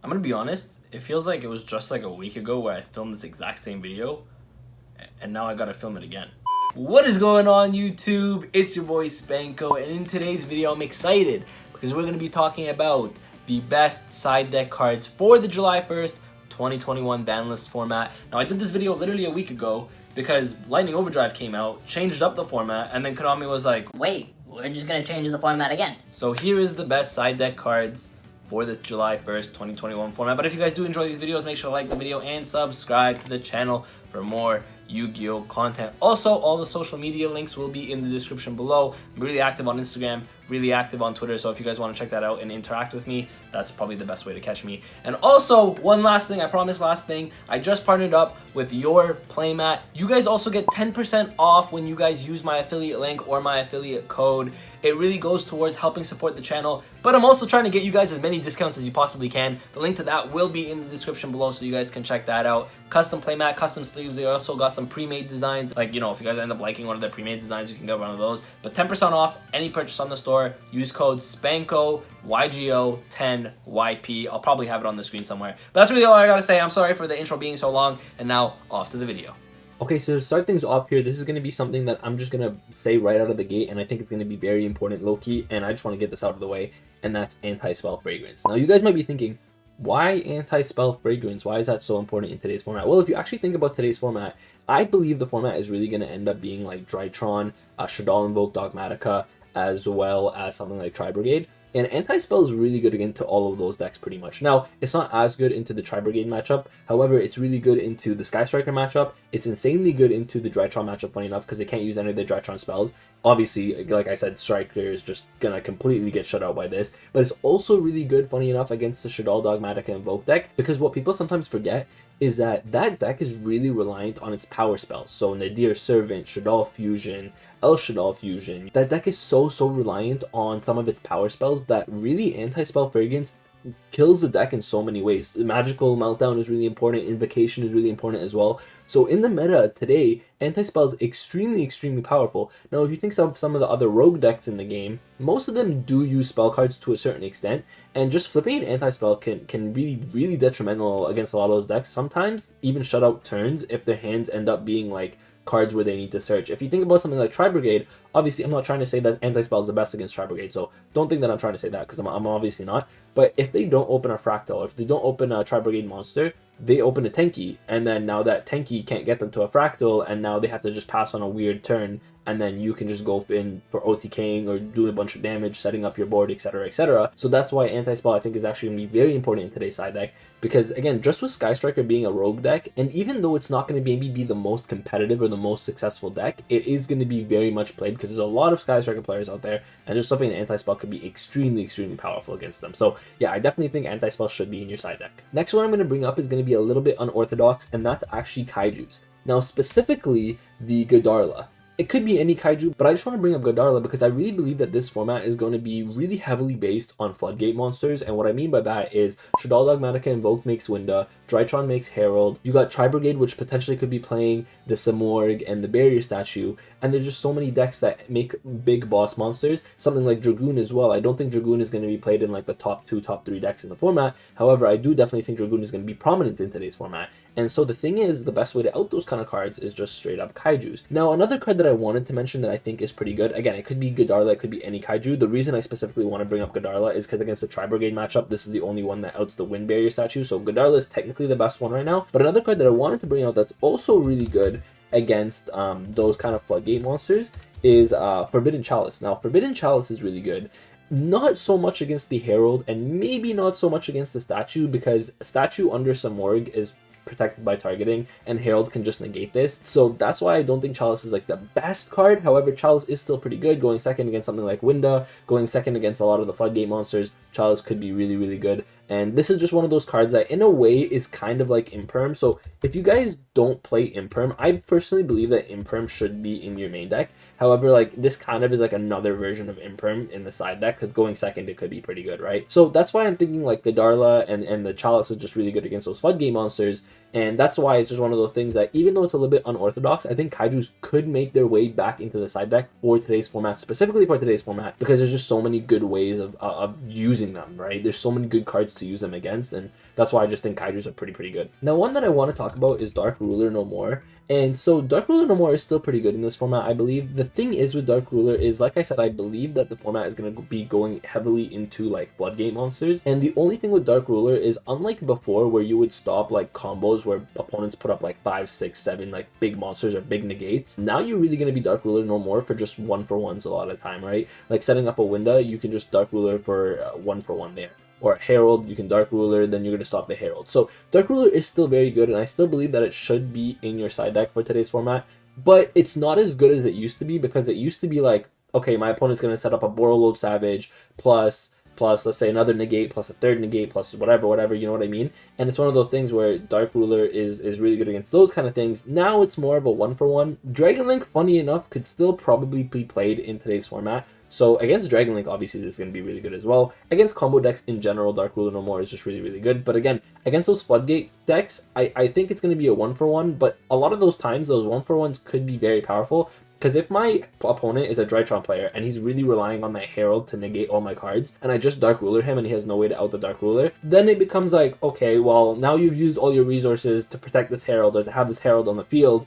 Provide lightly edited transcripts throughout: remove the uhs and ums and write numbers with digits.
I'm gonna be honest, it feels like it was just like a week ago where I filmed this exact same video, and now I gotta film it again. What is going on, YouTube? It's your boy Spanko, and in today's video I'm excited because we're gonna be talking about the best side deck cards for the July 1st, 2021 ban list format. Now I did this video literally a week ago because Lightning Overdrive came out, changed up the format, and then Konami was like, wait, we're just gonna change the format again. So here is the best side deck cards for the July 1st, 2021 format. But if you guys do enjoy these videos, make sure to like the video and subscribe to the channel for more Yu-Gi-Oh content. Also, all the social media links will be in the description below. I'm really active on Instagram, really active on Twitter, so if you guys want to check that out and interact with me, that's probably the best way to catch me. And also, one last thing, I promise, last thing, I just partnered up with Your Playmat. You guys also get 10% off when you guys use my affiliate link or my affiliate code. It really goes towards helping support the channel, but I'm also trying to get you guys as many discounts as you possibly can. The link to that will be in the description below, so you guys can check that out. Custom playmat, custom sleeves. They also got some pre-made designs. Like, you know, if you guys end up liking one of their pre-made designs, you can get one of those. But 10% off any purchase on the store. Use code SPANKO YGO10 YP. I'll probably have it on the screen somewhere. But that's really all I gotta say. I'm sorry for the intro being so long, and now off to the video. Okay, so to start things off here, this is going to be something that I'm just going to say right out of the gate, and I think it's going to be very important, low-key, and I just want to get this out of the way, and that's anti-spell fragrance. Now, you guys might be thinking, why anti-spell fragrance? Why is that so important in today's format? Well, if you actually think about today's format, I believe the format is really going to end up being like Drytron, Shaddoll Invoke Dogmatica, as well as something like Tri-Brigade. And anti-spell is really good into all of those decks pretty much. Now, it's not as good into the Tri-Brigade matchup. However, it's really good into the Sky Striker matchup. It's insanely good into the Drytron matchup, funny enough, because they can't use any of the Drytron spells. Obviously, like I said, Striker is just gonna completely get shut out by this. But it's also really good, funny enough, against the Shaddoll Dogmatica Invoke deck, because what people sometimes forget is that that deck is really reliant on its power spells. So Nadir Servant, Shaddoll Fusion, El Shaddoll Fusion. That deck is so reliant on some of its power spells that really anti-spell fragrance kills the deck in so many ways. The Magical Meltdown is really important, Invocation is really important as well. So in the meta today, anti-spell is extremely powerful. Now if you think of some of the other rogue decks in the game, most of them do use spell cards to a certain extent, and just flipping an anti-spell can be really detrimental against a lot of those decks. Sometimes even shut out turns if their hands end up being like cards where they need to search. If you think about something like Tri-Brigade, obviously I'm not trying to say that anti-spell is the best against Tri-Brigade, so don't think that I'm trying to say that, because I'm obviously not. But if they don't open a Fractal, if they don't open a Tri-Brigade monster, they open a Tenki, and then now that Tenki can't get them to a Fractal, and now they have to just pass on a weird turn, and then you can just go in for OTKing or do a bunch of damage, setting up your board, etc, etc. So that's why anti-spell I think is actually going to be very important in today's side deck, because again, just with Sky Striker being a rogue deck, and even though it's not going to maybe be the most competitive or the most successful deck, it is going to be very much played because there's a lot of Sky Striker players out there, and just flipping an anti-spell could be extremely powerful against them. So yeah, I definitely think anti-spell should be in your side deck. Next one I'm going to bring up is going to be a little bit unorthodox, and that's actually Kaijus. Now specifically the Godarla. It could be any kaiju, but I just want to bring up Godarla because I really believe that this format is going to be really heavily based on Floodgate monsters, and what I mean by that is Shaddoll Dogmatica Invoke makes Winda, Drytron makes Herald, you got Tri-Brigade which potentially could be playing the Samorg and the Barrier Statue, and there's just so many decks that make big boss monsters, something like Dragoon as well. I don't think Dragoon is going to be played in like the top 2, top 3 decks in the format, however I do definitely think Dragoon is going to be prominent in today's format. And so the thing is, the best way to out those kind of cards is just straight up kaijus. Now, another card that I wanted to mention that I think is pretty good, again, it could be Godarla, it could be any kaiju. The reason I specifically want to bring up Godarla is because against the Tri-Brigade matchup, this is the only one that outs the Wind Barrier Statue, so Godarla is technically the best one right now. But another card that I wanted to bring out that's also really good against those kind of Floodgate monsters is Forbidden Chalice. Now, Forbidden Chalice is really good. Not so much against the Herald, and maybe not so much against the Statue, because Statue under Samorg is protected by targeting, and Herald can just negate this. So that's why I don't think Chalice is like the best card. However, Chalice is still pretty good, going second against something like Winda, going second against a lot of the Floodgate monsters. Chalice could be really good. And this is just one of those cards that in a way is kind of like Imperm. So if you guys don't play Imperm, I personally believe that Imperm should be in your main deck. However, like this kind of is like another version of Imperm in the side deck, because going second it could be pretty good, right? So that's why I'm thinking like Godarla and the Chalice is just really good against those Floodgate monsters. And that's why it's just one of those things that even though it's a little bit unorthodox, I think Kaijus could make their way back into the side deck for today's format, specifically for today's format, because there's just so many good ways of using them, right? There's so many good cards to use them against, and that's why I just think kaijus are pretty good. Now, one that I want to talk about is Dark Ruler No More. And so Dark Ruler No More is still pretty good in this format, I believe. The thing is with Dark Ruler is, like I said, I believe that the format is going to be going heavily into like Bloodgate monsters. And the only thing with Dark Ruler is, unlike before where you would stop like combos where opponents put up like 5, 6, 7 like big monsters or big negates, now you're really going to be Dark Ruler No More for just 1-for-1s a lot of the time, right? Like setting up a window, you can just Dark Ruler for 1-for-1 there. Or Herald, you can Dark Ruler, then you're going to stop the Herald. So Dark Ruler is still very good, and I still believe that it should be in your side deck for today's format, but it's not as good as it used to be, because it used to be like, okay, my opponent's going to set up a Borreload Savage plus let's say another negate plus a third negate plus whatever, you know what I mean? And it's one of those things where Dark Ruler is really good against those kind of things. Now it's more of a 1-for-1. Dragon Link, funny enough, could still probably be played in today's format. So against Dragon Link, obviously, this is going to be really good as well. Against combo decks in general, Dark Ruler No More is just really good. But again, against those Floodgate decks, I think it's going to be a 1-for-1. But a lot of those times, those 1-for-1s could be very powerful. Because if my opponent is a Drytron player and he's really relying on my Herald to negate all my cards, and I just Dark Ruler him and he has no way to out the Dark Ruler, then it becomes like, okay, well, now you've used all your resources to protect this Herald or to have this Herald on the field,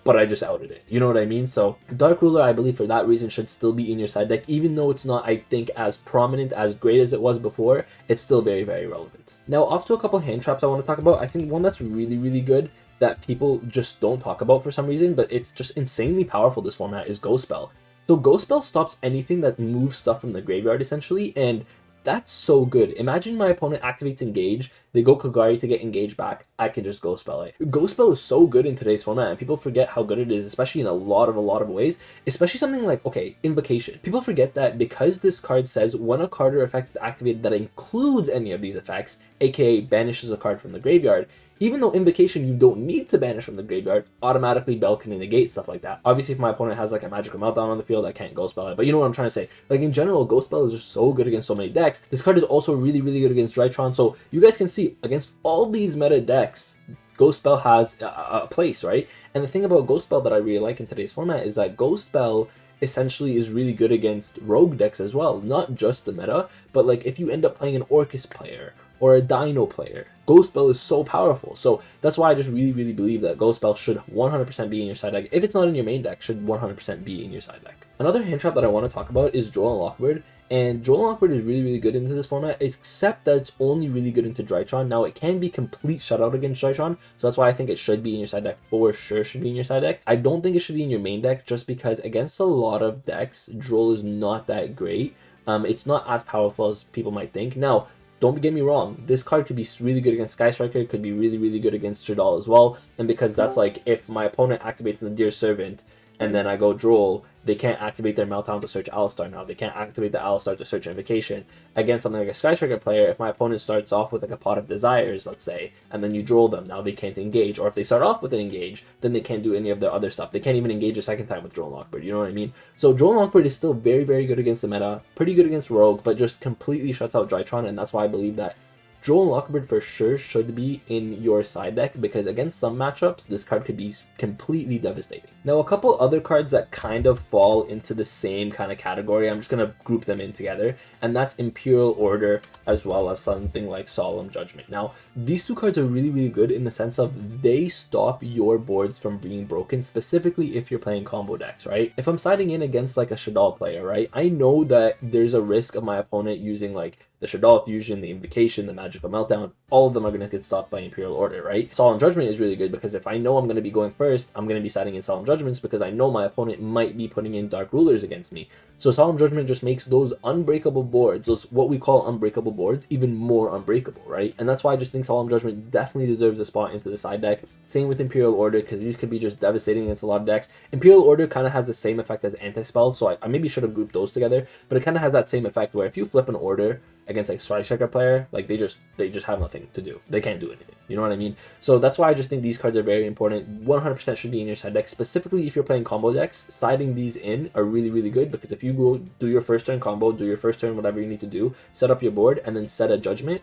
but I just outed it. You know what I mean? So Dark Ruler, I believe for that reason, should still be in your side deck, even though it's not, I think, as prominent, as great as it was before. It's still very relevant. Now, off to a couple hand traps I want to talk about. I think one that's really good that people just don't talk about for some reason, but it's just insanely powerful this format, is Ghost Spell. So Ghost Spell stops anything that moves stuff from the graveyard, essentially, and that's so good. Imagine my opponent activates Engage, they go Kagari to get Engage back, I can just Ghost Spell it. Ghost Spell is so good in today's format, and people forget how good it is, especially in a lot of ways, especially something like, okay, Invocation. People forget that because this card says when a card or effect is activated that includes any of these effects, aka banishes a card from the graveyard, even though Invocation you don't need to banish from the graveyard, automatically Bell can negate stuff like that. Obviously, if my opponent has like a Magical Meltdown on the field, I can't Ghost Spell it, but you know what I'm trying to say. Like in general, Ghost Spell is just so good against so many decks. This card is also really good against Drytron, so you guys can see, against all these meta decks, Ghost Spell has a place, right? And the thing about Ghost Spell that I really like in today's format is that Ghost Spell essentially is really good against rogue decks as well, not just the meta, but like if you end up playing an Orcus player or a Dino player, Ghost Spell is so powerful. So that's why I just really believe that Ghost Spell should 100% be in your side deck. If it's not in your main deck, should 100% be in your side deck. Another hand trap that I want to talk about is Joel and Lockbird. And Joel and Lockbird is really good into this format, except that it's only really good into Drytron. Now, it can be complete shutout against Drytron, so that's why I think it should be in your side deck. For sure should be in your side deck. I don't think it should be in your main deck, just because against a lot of decks, Joel is not that great. It's not as powerful as people might think. Now, don't get me wrong, this card could be really good against Sky Striker, could be really good against Jadal as well, and because that's like, if my opponent activates the Dear Servant, and then I go Droll, they can't activate their Meltdown to search Alistar now. They can't activate the Alistar to search Invocation. Against something like a Sky Striker player, if my opponent starts off with like a Pot of Desires, let's say, and then you Droll them, now they can't engage. Or if they start off with an Engage, then they can't do any of their other stuff. They can't even engage a second time with Droll and Lockbird, you know what I mean? So Droll and Lockbird is still very good against the meta, pretty good against Rogue, but just completely shuts out Drytron, and that's why I believe that Joel and Lockbird for sure should be in your side deck, because against some matchups, this card could be completely devastating. Now, a couple other cards that kind of fall into the same kind of category, I'm just going to group them in together, and that's Imperial Order as well as something like Solemn Judgment. Now, these two cards are really good in the sense of they stop your boards from being broken, specifically if you're playing combo decks, right? If I'm siding in against like a Shadal player, right, I know that there's a risk of my opponent using like the Shadal Fusion, the Invocation, the Magical Meltdown, all of them are going to get stopped by Imperial Order, right? Solemn Judgment is really good because if I know I'm going to be going first, I'm going to be siding in Solemn Judgments because I know my opponent might be putting in Dark Rulers against me. So Solemn Judgment just makes those unbreakable boards, those what we call unbreakable boards, even more unbreakable, right? And that's why I just think Solemn Judgment definitely deserves a spot into the side deck. Same with Imperial Order, because these could be just devastating against a lot of decks. Imperial Order kind of has the same effect as Anti-Spell, so I maybe should have grouped those together, but it kind of has that same effect where if you flip an Order against like Strike Striker player, like they just have nothing to do. They can't do anything. You know what I mean? So that's why I just think these cards are very important. 100% should be in your side deck, specifically if you're playing combo decks. Siding these in are really good, because if you go do your first turn combo, do your first turn whatever you need to do, set up your board, and then set a judgment,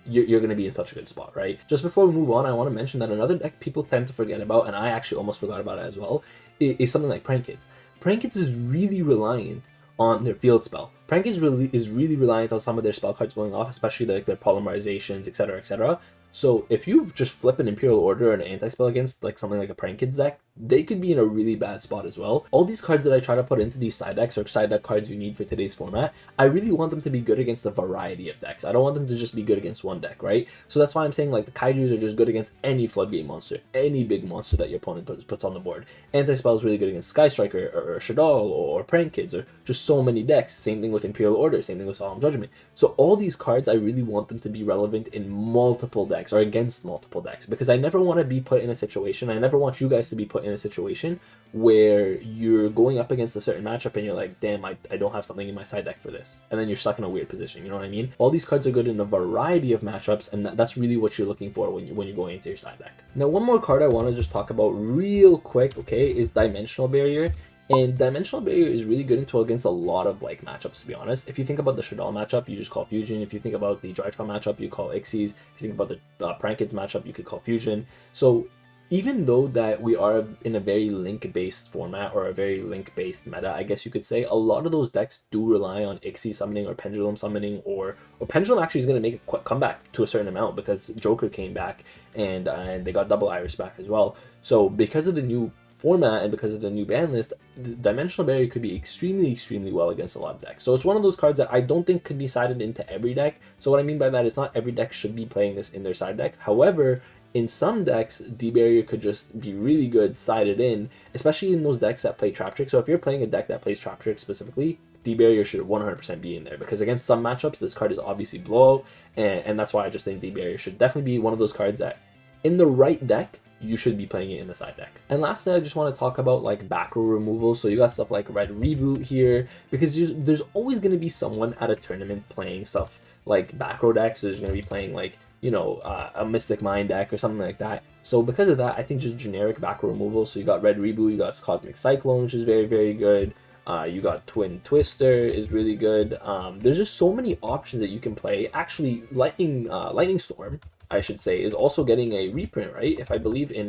you're going to be in such a good spot, right? Just before we move on, I want to mention that another deck people tend to forget about, and I actually almost forgot about it as well, is something like Prank Kids. Prank Kids is really reliant on their field spell. Prank is really reliant on some of their spell cards going off, especially like their polymerizations, etc., etc. So if you just flip an Imperial Order or an anti-spell against like something like a Prank Kids deck, they could be in a really bad spot as well. All these cards that I try to put into these side decks, or side deck cards you need for today's format, I really want them to be good against a variety of decks. I don't want them to just be good against one deck, right? So that's why I'm saying like the Kaijus are just good against any Floodgate monster, any big monster that your opponent puts on the board. Anti-spell is really good against Sky Striker or Shaddoll or Prank Kids, or just so many decks. Same thing with Imperial Order, same thing with Solemn Judgment. So all these cards, I really want them to be relevant in multiple decks or against multiple decks, because I never want to be put in a situation, I never want you guys to be put in a situation where you're going up against a certain matchup and you're like, damn, I don't have something in my side deck for this. And then you're stuck in a weird position, you know what I mean? All these cards are good in a variety of matchups, and that's really what you're looking for when you're going into your side deck. Now, one more card I want to just talk about real quick, okay, is Dimensional Barrier. And Dimensional Barrier is really good against a lot of like matchups, to be honest. If you think about the Shaddoll matchup, you just call Fusion. If you think about the Drytron matchup, you call Ixies. If you think about the Prank Kids matchup, you could call Fusion. So even though that we are in a very link-based format, or a very link-based meta, I guess you could say, a lot of those decks do rely on Ixie summoning or Pendulum summoning, or Pendulum actually is going to make a comeback to a certain amount, because Joker came back and they got Double Iris back as well. So because of the new format and because of the new ban list, Dimensional Barrier could be extremely well against a lot of decks. So it's one of those cards that I don't think could be sided into every deck. So what I mean by that is not every deck should be playing this in their side deck. However, in some decks, D-Barrier could just be really good sided in, especially in those decks that play Trap Trick. So if you're playing a deck that plays Trap Trick specifically, D-Barrier should 100% be in there, because against some matchups, this card is obviously blowout, and that's why I just think D-Barrier should definitely be one of those cards that, in the right deck, you should be playing it in the side deck. And lastly, I just want to talk about like back row removal. So you got stuff like Red Reboot here, because there's always going to be someone at a tournament playing stuff like back row decks. So there's going to be playing like, you know, a Mystic Mind deck or something like that. So because of that, I think just generic back row removal. So you got Red Reboot, you got Cosmic Cyclone, which is very good. You got Twin Twister is really good. There's just so many options that you can play. Actually, Lightning Storm, I should say, is also getting a reprint, right? If I believe in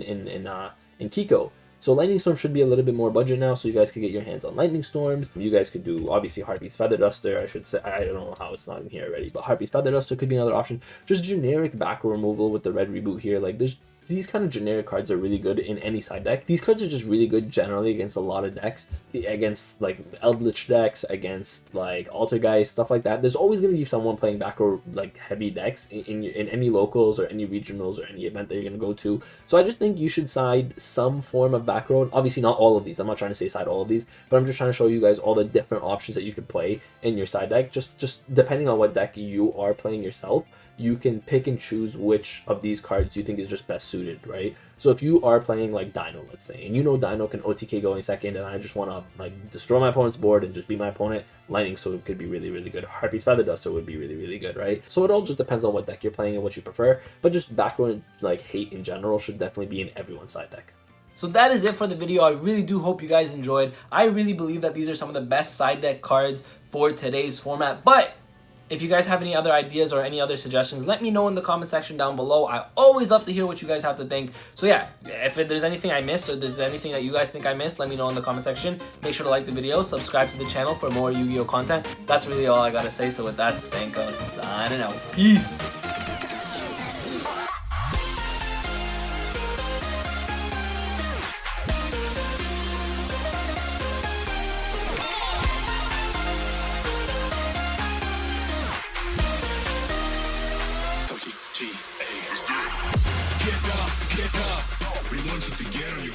Kiko. So Lightning Storm should be a little bit more budget now, so you guys could get your hands on Lightning Storms. You guys could do, obviously, Harpy's Feather Duster, I should say. I don't know how it's not in here already, but Harpy's Feather Duster could be another option. Just generic back row removal with the Red Reboot here. Like, these kind of generic cards are really good in any side deck. These cards are just really good generally against a lot of decks, against like Eldritch decks, against like Altergeist, stuff like that. There's always going to be someone playing back row like heavy decks in any locals or any regionals or any event that you're going to go to. So I just think you should side some form of back row. Obviously not all of these. I'm not trying to say side all of these, but I'm just trying to show you guys all the different options that you could play in your side deck. Just depending on what deck you are playing yourself, you can pick and choose which of these cards you think is just best suited, right? So if you are playing like Dino, let's say, and you know Dino can OTK going second, and I just want to like destroy my opponent's board and just beat my opponent, Lightning Storm could be really good. Harpy's Feather Duster would be really good, right? So it all just depends on what deck you're playing and what you prefer, but just back row like hate in general should definitely be in everyone's side deck. So that is it for the video. I really do hope you guys enjoyed. I really believe that these are some of the best side deck cards for today's format, but if you guys have any other ideas or any other suggestions, let me know in the comment section down below. I always love to hear what you guys have to think. So yeah, if there's anything I missed or there's anything that you guys think I missed, let me know in the comment section. Make sure to like the video, subscribe to the channel for more Yu-Gi-Oh content. That's really all I gotta say. So with that, Spanko signing out. Peace! Get up, we want you to get on your